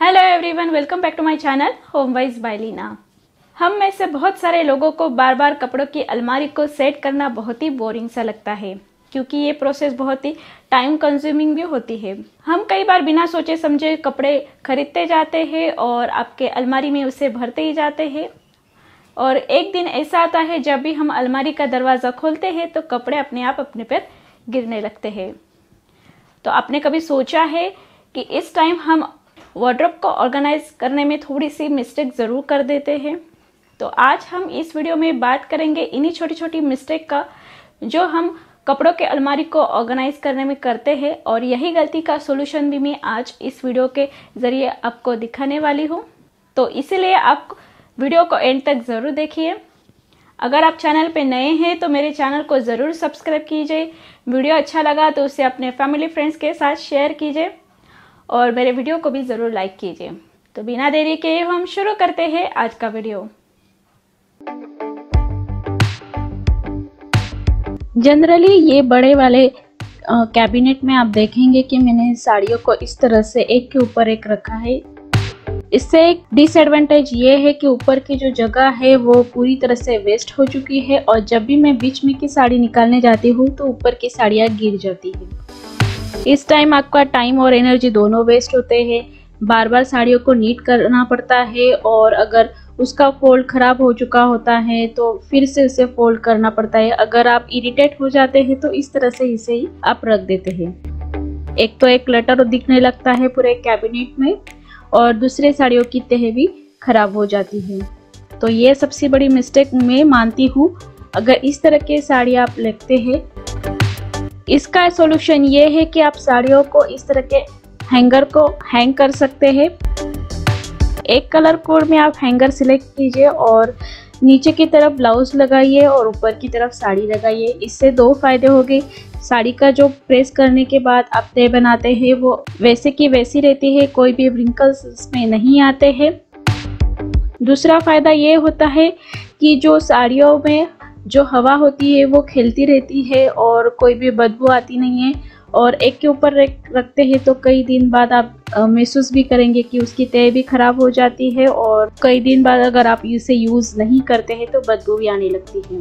Hello everyone, welcome back to my channel home wise by Leena. हम में से बहुत सारे लोगों को बार बार कपड़ों की अलमारी को सेट करना बहुत ही बोरिंग सा लगता है, क्योंकि ये प्रोसेस बहुत ही टाइम कंज्यूमिंग भी होती है। हम कई बार बिना सोचे समझे कपड़े खरीदते जाते हैं और आपके अलमारी में उसे भरते ही जाते हैं। और एक दिन ऐसा आता है जब भी हम अलमारी का दरवाज़ा खोलते हैं तो कपड़े अपने आप अपने पर गिरने लगते हैं। तो आपने कभी सोचा है कि इस टाइम हम वार्डरोब को ऑर्गेनाइज करने में थोड़ी सी मिस्टेक ज़रूर कर देते हैं? तो आज हम इस वीडियो में बात करेंगे इन्हीं छोटी छोटी मिस्टेक का जो हम कपड़ों के अलमारी को ऑर्गेनाइज करने में करते हैं, और यही गलती का सोल्यूशन भी मैं आज इस वीडियो के ज़रिए आपको दिखाने वाली हूँ। तो इसीलिए आप वीडियो को एंड तक ज़रूर देखिए। अगर आप चैनल पे नए हैं तो मेरे चैनल को ज़रूर सब्सक्राइब कीजिए। वीडियो अच्छा लगा तो उसे अपने फैमिली फ्रेंड्स के साथ शेयर कीजिए और मेरे वीडियो को भी ज़रूर लाइक कीजिए। तो बिना देरी के हम शुरू करते हैं आज का वीडियो। जनरली ये बड़े वाले कैबिनेट में आप देखेंगे कि मैंने साड़ियों को इस तरह से एक के ऊपर एक रखा है। इससे एक डिसएडवांटेज ये है कि ऊपर की जो जगह है वो पूरी तरह से वेस्ट हो चुकी है, और जब भी मैं बीच में की साड़ी निकालने जाती हूँ तो ऊपर की साड़ियाँ गिर जाती है। इस टाइम आपका टाइम और एनर्जी दोनों वेस्ट होते हैं। बार बार साड़ियों को नीट करना पड़ता है, और अगर उसका फोल्ड खराब हो चुका होता है तो फिर से उसे फोल्ड करना पड़ता है। अगर आप इरिटेट हो जाते हैं तो इस तरह से इसे ही आप रख देते हैं। एक तो एक क्लटर दिखने लगता है पूरे कैबिनेट में, और दूसरे साड़ियों की तह भी खराब हो जाती है। तो ये सबसे बड़ी मिस्टेक मैं मानती हूँ। अगर इस तरह के साड़ी आप लेते हैं, इसका सॉल्यूशन ये है कि आप साड़ियों को इस तरह के हैंगर को हैंग कर सकते हैं। एक कलर कोड में आप हैंगर सिलेक्ट कीजिए और नीचे की तरफ ब्लाउज लगाइए और ऊपर की तरफ साड़ी लगाइए। इससे दो फायदे हो गए। साड़ी का जो प्रेस करने के बाद आप तह बनाते हैं वो वैसे की वैसी रहती है, कोई भी रिंकल्स इसमें नहीं आते हैं। दूसरा फायदा ये होता है कि जो साड़ियों में जो हवा होती है वो खेलती रहती है और कोई भी बदबू आती नहीं है। और एक के ऊपर रखते हैं तो कई दिन बाद आप महसूस भी करेंगे कि उसकी तह भी खराब हो जाती है, और कई दिन बाद अगर आप इसे यूज़ नहीं करते हैं तो बदबू भी आने लगती है।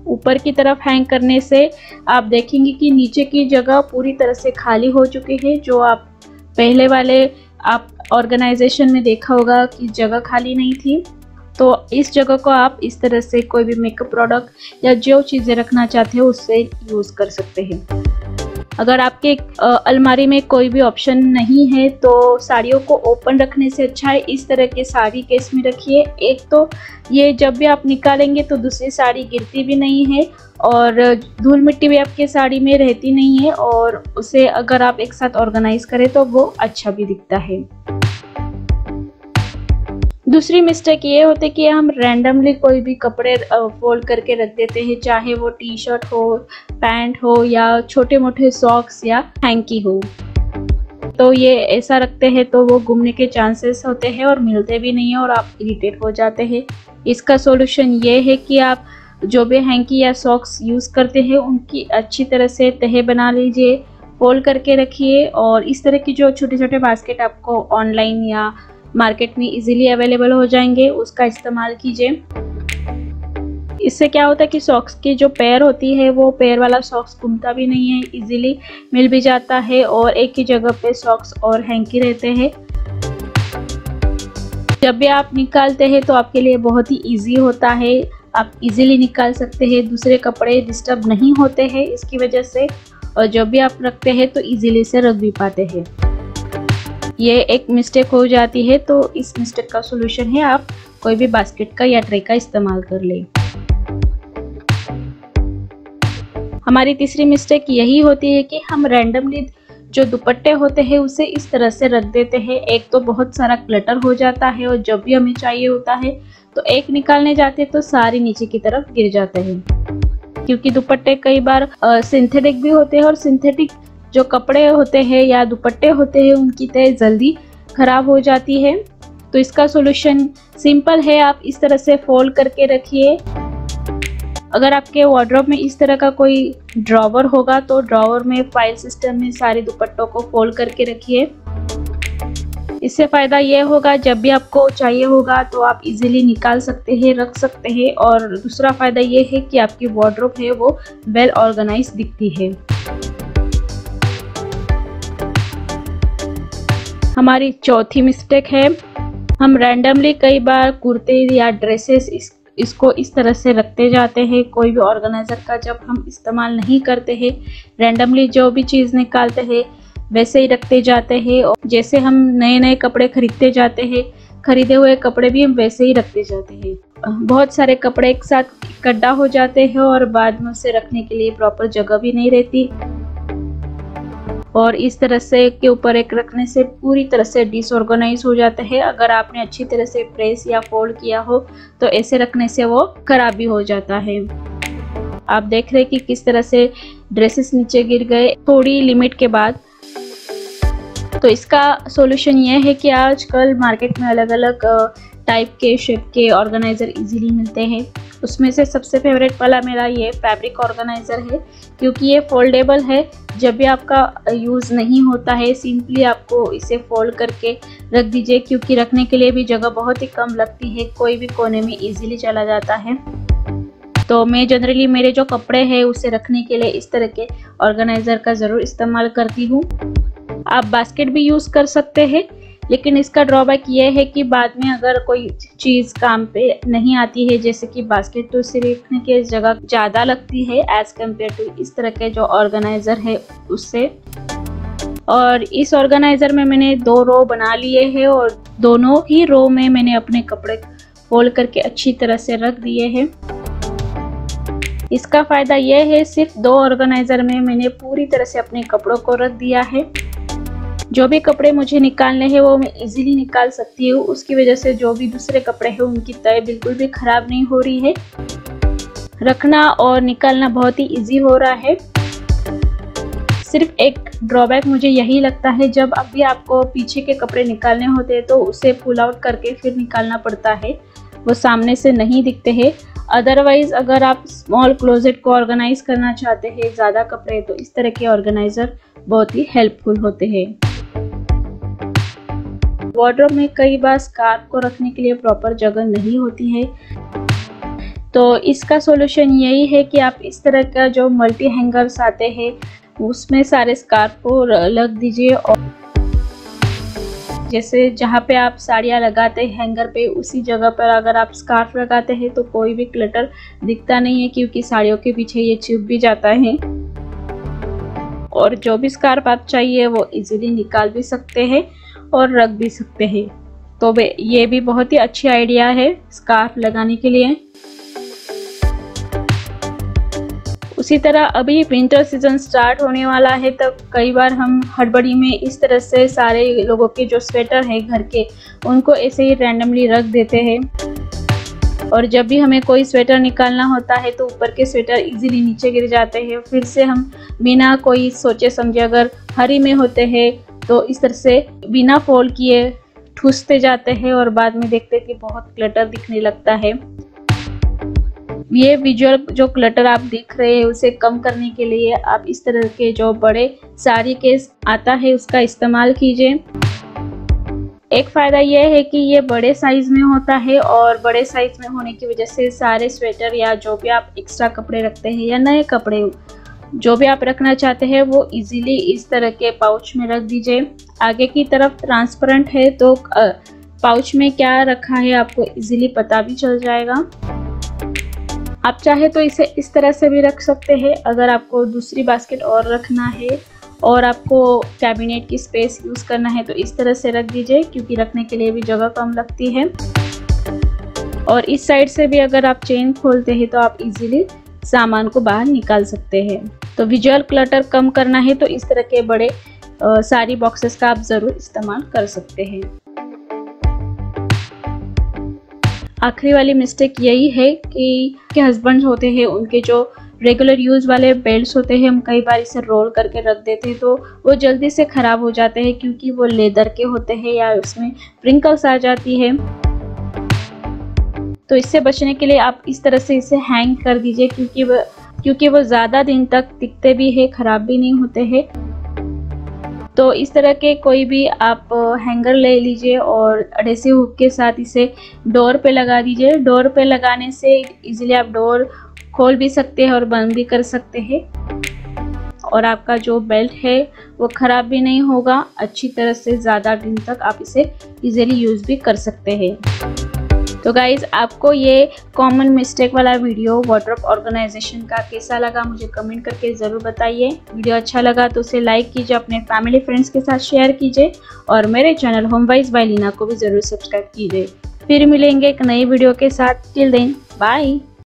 ऊपर की तरफ हैंग करने से आप देखेंगे कि नीचे की जगह पूरी तरह से खाली हो चुकी है। जो आप पहले वाले आप ऑर्गेनाइजेशन में देखा होगा कि जगह खाली नहीं थी, तो इस जगह को आप इस तरह से कोई भी मेकअप प्रोडक्ट या जो चीज़ें रखना चाहते हो उससे यूज़ कर सकते हैं। अगर आपके अलमारी में कोई भी ऑप्शन नहीं है तो साड़ियों को ओपन रखने से अच्छा है इस तरह के साड़ी केस में रखिए। एक तो ये जब भी आप निकालेंगे तो दूसरी साड़ी गिरती भी नहीं है, और धूल मिट्टी भी आपके साड़ी में रहती नहीं है, और उसे अगर आप एक साथ ऑर्गेनाइज करें तो वो अच्छा भी दिखता है। दूसरी मिस्टेक ये होती है कि हम रैंडमली कोई भी कपड़े फोल्ड करके रख देते हैं, चाहे वो टी शर्ट हो, पैंट हो, या छोटे मोटे सॉक्स या हैंकी हो। तो ये ऐसा रखते हैं तो वो गुमने के चांसेस होते हैं और मिलते भी नहीं है, और आप इरिटेट हो जाते हैं। इसका सॉल्यूशन ये है कि आप जो भी हैंकी या सॉक्स यूज़ करते हैं उनकी अच्छी तरह से तह बना लीजिए, फोल्ड करके रखिए, और इस तरह की जो छोटे छोटे बास्केट आपको ऑनलाइन या मार्केट में इजीली अवेलेबल हो जाएंगे उसका इस्तेमाल कीजिए। इससे क्या होता है कि सॉक्स की जो पैर होती है वो पैर वाला सॉक्स घूमता भी नहीं है, इजीली मिल भी जाता है, और एक ही जगह पे सॉक्स और हैंकी रहते हैं। जब भी आप निकालते हैं तो आपके लिए बहुत ही इजी होता है, आप इजीली निकाल सकते हैं, दूसरे कपड़े डिस्टर्ब नहीं होते हैं इसकी वजह से, और जब भी आप रखते हैं तो इजीली से रख भी पाते हैं। ये एक मिस्टेक हो जाती है, तो इस मिस्टेक का सॉल्यूशन है आप कोई भी बास्केट का या ट्रे का इस्तेमाल कर लें। हमारी तीसरी मिस्टेक यही होती है कि हम रैंडमली जो दुपट्टे होते हैं उसे इस तरह से रख देते हैं। एक तो बहुत सारा क्लटर हो जाता है, और जब भी हमें चाहिए होता है तो एक निकालने जाते हैं तो सारे नीचे की तरफ गिर जाते हैं, क्योंकि दुपट्टे कई बार सिंथेटिक भी होते हैं, और सिंथेटिक जो कपड़े होते हैं या दुपट्टे होते हैं उनकी तह जल्दी खराब हो जाती है। तो इसका सॉल्यूशन सिंपल है, आप इस तरह से फोल्ड करके रखिए। अगर आपके वार्डरोब में इस तरह का कोई ड्रॉवर होगा तो ड्रॉवर में फाइल सिस्टम में सारे दुपट्टों को फोल्ड करके रखिए। इससे फ़ायदा ये होगा जब भी आपको चाहिए होगा तो आप इजीली निकाल सकते हैं, रख सकते हैं। और दूसरा फ़ायदा ये है कि आपकी वार्डरोब है वो वेल ऑर्गेनाइज दिखती है। हमारी चौथी मिस्टेक है, हम रैंडमली कई बार कुर्ते या ड्रेसेस इसको इस तरह से रखते जाते हैं। कोई भी ऑर्गेनाइज़र का जब हम इस्तेमाल नहीं करते हैं, रैंडमली जो भी चीज़ निकालते हैं वैसे ही रखते जाते हैं। और जैसे हम नए नए कपड़े खरीदते जाते हैं, खरीदे हुए कपड़े भी हम वैसे ही रखते जाते हैं। बहुत सारे कपड़े एक साथ इकट्ठा हो जाते हैं और बाद में उसे रखने के लिए प्रॉपर जगह भी नहीं रहती। और इस तरह से के ऊपर एक रखने से पूरी तरह से डिसऑर्गेनाइज हो जाता है। अगर आपने अच्छी तरह से प्रेस या फोल्ड किया हो तो ऐसे रखने से वो खराब भी हो जाता है। आप देख रहे हैं कि किस तरह से ड्रेसेस नीचे गिर गए थोड़ी लिमिट के बाद। तो इसका सॉल्यूशन ये है कि आजकल मार्केट में अलग अलग टाइप के शेप के ऑर्गेनाइज़र इजीली मिलते हैं। उसमें से सबसे फेवरेट वाला मेरा ये फैब्रिक ऑर्गेनाइज़र है, क्योंकि ये फोल्डेबल है। जब भी आपका यूज़ नहीं होता है सिंपली आपको इसे फोल्ड करके रख दीजिए, क्योंकि रखने के लिए भी जगह बहुत ही कम लगती है, कोई भी कोने में इजीली चला जाता है। तो मैं जनरली मेरे जो कपड़े हैं उसे रखने के लिए इस तरह के ऑर्गेनाइज़र का ज़रूर इस्तेमाल करती हूँ। आप बास्केट भी यूज़ कर सकते हैं, लेकिन इसका ड्रॉबैक ये है कि बाद में अगर कोई चीज़ काम पे नहीं आती है, जैसे कि बास्केट, तो इसे रखने की जगह ज़्यादा लगती है एज कम्पेयर टू इस तरह के जो ऑर्गेनाइज़र है उससे। और इस ऑर्गेनाइज़र में मैंने 2 रो बना लिए हैं और दोनों ही रो में मैंने अपने कपड़े फोल्ड करके अच्छी तरह से रख दिए हैं। इसका फ़ायदा यह है सिर्फ 2 ऑर्गेनाइज़र में मैंने पूरी तरह से अपने कपड़ों को रख दिया है। जो भी कपड़े मुझे निकालने हैं वो मैं इजीली निकाल सकती हूँ। उसकी वजह से जो भी दूसरे कपड़े हैं उनकी तय बिल्कुल भी ख़राब नहीं हो रही है। रखना और निकालना बहुत ही इजी हो रहा है। सिर्फ एक ड्रॉबैक मुझे यही लगता है, जब अभी आपको पीछे के कपड़े निकालने होते हैं तो उसे पुल आउट करके फिर निकालना पड़ता है, वो सामने से नहीं दिखते हैं। अदरवाइज अगर आप स्मॉल क्लोजेट को ऑर्गेनाइज करना चाहते हैं ज़्यादा कपड़े, तो इस तरह के ऑर्गेनाइज़र बहुत ही हेल्पफुल होते हैं। वार्डरोब में कई बार स्कार्फ को रखने के लिए प्रॉपर जगह नहीं होती है, तो इसका सॉल्यूशन यही है कि आप इस तरह का जो मल्टी हैंगर्स आते हैं उसमें सारे स्कार्फ को लग दीजिए। और जैसे जहाँ पे आप साड़ियाँ लगाते हैं हैंगर पे, उसी जगह पर अगर आप स्कार्फ लगाते हैं तो कोई भी क्लटर दिखता नहीं है, क्योंकि साड़ियों के पीछे ये छिप भी जाता है। और जो भी स्कार्फ आप चाहिए वो इजीली निकाल भी सकते हैं और रख भी सकते हैं। तो ये भी बहुत ही अच्छी आइडिया है स्कार्फ लगाने के लिए। उसी तरह अभी विंटर सीजन स्टार्ट होने वाला है, तब कई बार हम हड़बड़ी में इस तरह से सारे लोगों के जो स्वेटर हैं घर के, उनको ऐसे ही रैंडमली रख देते हैं। और जब भी हमें कोई स्वेटर निकालना होता है तो ऊपर के स्वेटर इजीली नीचे गिर जाते हैं। फिर से हम बिना कोई सोचे समझे अगर हरी में होते हैं तो इस तरह से बिना फोल्ड किए ठूसते जाते हैं और बाद में देखते हैं कि बहुत क्लटर दिखने लगता है। ये विजुअल जो क्लटर आप देख रहे हैं उसे कम करने के लिए आप इस तरह के जो बड़े साड़ी केस आता है उसका इस्तेमाल कीजिए। एक फ़ायदा यह है कि ये बड़े साइज़ में होता है और बड़े साइज़ में होने की वजह से सारे स्वेटर या जो भी आप एक्स्ट्रा कपड़े रखते हैं या नए कपड़े जो भी आप रखना चाहते हैं वो इजीली इस तरह के पाउच में रख दीजिए। आगे की तरफ ट्रांसपेरेंट है तो पाउच में क्या रखा है आपको इजीली पता भी चल जाएगा। आप चाहे तो इसे इस तरह से भी रख सकते हैं। अगर आपको दूसरी बास्केट और रखना है और आपको कैबिनेट की स्पेस यूज़ करना है तो इस तरह से रख दीजिए, क्योंकि रखने के लिए भी जगह कम लगती है। और इस साइड से भी अगर आप चेन खोलते हैं तो आप इजीली सामान को बाहर निकाल सकते हैं। तो विजुअल क्लटर कम करना है तो इस तरह के बड़े सारी बॉक्सेस का आप ज़रूर इस्तेमाल कर सकते हैं। आखिरी वाली मिस्टेक यही है कि हस्बैंड होते हैं उनके जो रेगुलर यूज़ वाले बेल्ट्स होते हैं हम कई बार इसे रोल करके रख देते हैं तो वो जल्दी से ख़राब हो जाते हैं, क्योंकि वो लेदर के होते हैं या उसमें रिंकल्स आ जाती है। तो इससे बचने के लिए आप इस तरह से इसे हैंग कर दीजिए, क्योंकि वो ज़्यादा दिन तक टिकते भी है, ख़राब भी नहीं होते हैं। तो इस तरह के कोई भी आप हैंगर ले लीजिए और एडहेसिव हुक के साथ इसे डोर पे लगा दीजिए। डोर पे लगाने से इजीली आप डोर खोल भी सकते हैं और बंद भी कर सकते हैं, और आपका जो बेल्ट है वो ख़राब भी नहीं होगा। अच्छी तरह से ज़्यादा दिन तक आप इसे इजीली यूज़ भी कर सकते हैं। तो गाइज़, आपको ये कॉमन मिस्टेक वाला वीडियो वार्डरोब ऑर्गेनाइजेशन का कैसा लगा मुझे कमेंट करके ज़रूर बताइए। वीडियो अच्छा लगा तो उसे लाइक कीजिए, अपने फैमिली फ्रेंड्स के साथ शेयर कीजिए, और मेरे चैनल होमवाइज बाय लीना को भी ज़रूर सब्सक्राइब कीजिए। फिर मिलेंगे एक नई वीडियो के साथ। Till then bye.